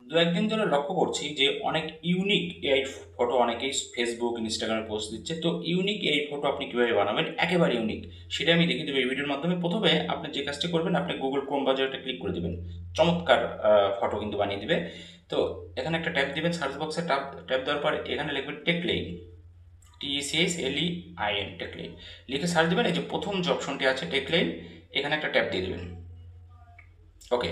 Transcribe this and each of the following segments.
দু একদিন ধরে লক্ষ্য করছি যে অনেক ইউনিক এআই ফটো অনেকেই ফেসবুক ইনস্টাগ্রামে পোস্ট দিচ্ছে। তো ইউনিক এআই ফটো আপনি কিভাবে বানাবেন একেবারে ইউনিক, সেটা আমি দেখিয়ে দেবো এই ভিডিওর মাধ্যমে। প্রথমে আপনি যে কাজটি করবেন, আপনি গুগল ক্রোম ব্রাউজারটা ক্লিক করে দিবেন, চমৎকার ফটো কিন্তু বানিয়ে দিবে। তো এখানে একটা ট্যাব দিবেন, সার্চ বক্সে ট্যাব ট্যাব দেওয়ার পর এখানে লিখবেন টেকলেইন, TECHLEIN, টেকলেইন লিখে সার্চ দিবেন। এই যে প্রথম যে অপশনটি আছে টেকলেইন, এখানে একটা ট্যাব দিয়ে দেবেন। ওকে,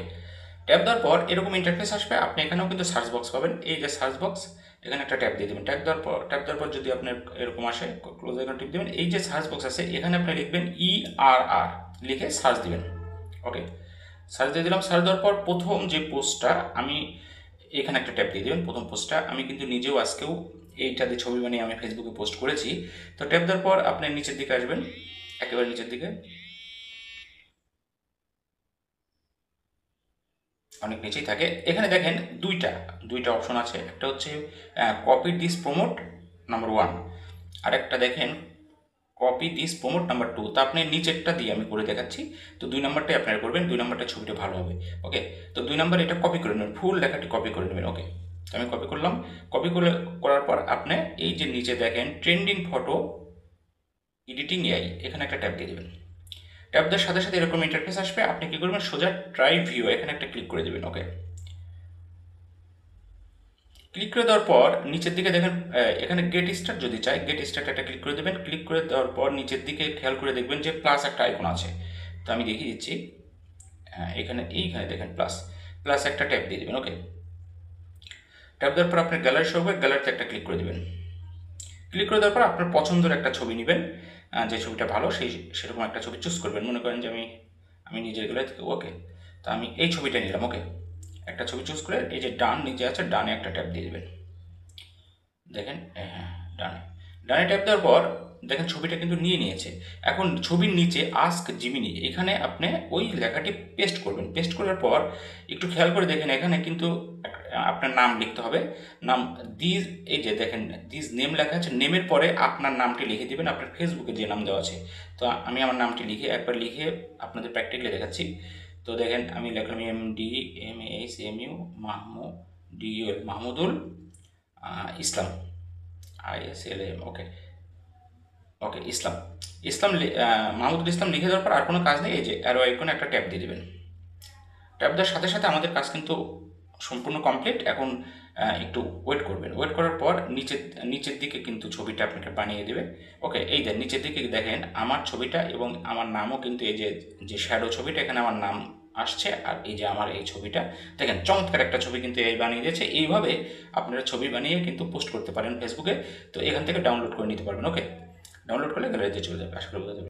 ট্যাপ দেওয়ার পর এরকম ইন্টারফেস আসবে। আপনি এখানেও কিন্তু সার্চ বক্স পাবেন, এই যে সার্চ বক্স, এখানে একটা ট্যাপ দিয়ে দেবেন। ট্যাপ দেওয়ার পর যদি আপনার এরকম আসে, ক্লোজ আইকন টিপ দেবেন। এই যে সার্চ বক্স আছে এখানে আপনি লিখবেন ERR, লিখে সার্চ দিবেন। ওকে, সার্চ দিয়ে দিলাম। সার্চ দেওয়ার পর প্রথম যে পোস্টটা, আমি এখানে একটা ট্যাপ দিয়ে দেবেন। প্রথম পোস্টটা আমি কিন্তু নিজেও আজকেও এইটাতে ছবি বানিয়ে আমি ফেসবুকে পোস্ট করেছি। তো ট্যাপ দেওয়ার পর আপনি নিচের দিকে আসবেন, একেবারে নিচের দিকে, অনেক নিচেই থাকে। এখানে দেখেন দুইটা দুইটা অপশন আছে। একটা হচ্ছে কপি দিস প্রমোট নাম্বার 1, আর একটা দেখেন কপি দিস প্রমোট নাম্বার 2। তো আপনি নিচেরটা দিয়ে আমি করে দেখাচ্ছি। তো 2 নাম্বারটাই আপনারা করবেন, 2 নাম্বারটা ছবিটা ভালো হবে। ওকে, তো 2 নাম্বার এটা কপি করে নেবেন, ফুল লেখাটি কপি করে নেবেন। ওকে, তো আমি কপি করলাম। করার পর আপনি এই যে নিচে দেখেন ট্রেন্ডিং ফটো এডিটিং এআই, এখানে একটা ট্যাপ দিয়ে দেবেন। ট্যাপ দেওয়ার সাথে সাথে এরকম ইন্টারফেস আসবে। আপনি কি করবেন, সোজা ট্রাই ভিউ, এখানে একটা ক্লিক করে দেবেন। ওকে, ক্লিক করে দেওয়ার পর নিচের দিকে দেখেন এখানে গেট স্টার্ট, যদি চাই গেট স্টার্ট একটা ক্লিক করে দেবেন। ক্লিক করে দেওয়ার পর নিচের দিকে খেয়াল করে দেখবেন যে প্লাস একটা আইকন আছে। তো আমি দেখিয়ে দিচ্ছি, এইখানে দেখেন প্লাস প্লাস একটা ট্যাপ দিয়ে দেবেন। ওকে, ট্যাপ দেওয়ার পর আপনার গ্যালারি শো হবে, গ্যালারিতে একটা ক্লিক করে দেবেন। ক্লিক করে দেওয়ার পর আপনার পছন্দের একটা ছবি নেবেন, যে ছবিটা ভালো সেরকম একটা ছবি চুজ করবেন। মনে করেন যে আমি আমি নিজের গ্যালারি থেকে, ওকে, তো আমি এই ছবিটা নিলাম। ওকে, একটা ছবি চুজ করে এই যে ডান নিচে আছে, ডানে একটা ট্যাপ দিয়ে দেবেন। দেখেন, হ্যাঁ, ডানে ডানে ট্যাপ দেওয়ার পর দেখেন ছবিটা কিন্তু নিয়ে নিয়েছে। এখন ছবির নিচে আস্ক জিমিনি, এখানে আপনি ওই লেখাটি পেস্ট করবেন। পেস্ট করার পর একটু খেয়াল করে দেখেন, এখানে কিন্তু আপনার নাম লিখতে হবে। নাম দিস, এই যে দেখেন দিস নেম লেখা আছে, নেমের পরে আপনার নামটি লিখে দিবেন, আপনার ফেসবুকে যে নাম দেওয়া আছে। তো আমি আমার নামটি একবার লিখে আপনাদের প্র্যাকটিক্যালি দেখাচ্ছি। তো দেখেন আমি লিখলাম MDMASMU মাহমুদুল ইসলাম, ISLAM। ওকে, ওকে, ইসলাম ইসলাম মাহমুদুল ইসলাম লিখে দেওয়ার পর আর কোনো কাজ নেই, এই যে অ্যারো আইকনে একটা ট্যাপ দিয়ে দেবেন। ট্যাপ দেওয়ার সাথে সাথে আমাদের কাজ কিন্তু সম্পূর্ণ কমপ্লিট। এখন একটু ওয়েট করবেন। ওয়েট করার পর নিচের দিকে কিন্তু ছবিটা আপনাকে বানিয়ে দেবে। ওকে, এই দেন নিচের দিকে দেখেন আমার ছবিটা এবং আমার নামও কিন্তু, এই যে যে শ্যাডো ছবিটা, এখানে আমার নাম আসছে, আর এই যে আমার এই ছবিটা দেখেন, চমৎকার একটা ছবি কিন্তু এই বানিয়ে দিয়েছে। এইভাবে আপনারা ছবি বানিয়ে কিন্তু পোস্ট করতে পারেন ফেসবুকে। তো এখান থেকে ডাউনলোড করে নিতে পারবেন। ওকে, ডাউনলোড করলে গ্যালারিতে চলে যাবে। আশা করি বোঝা যাবে।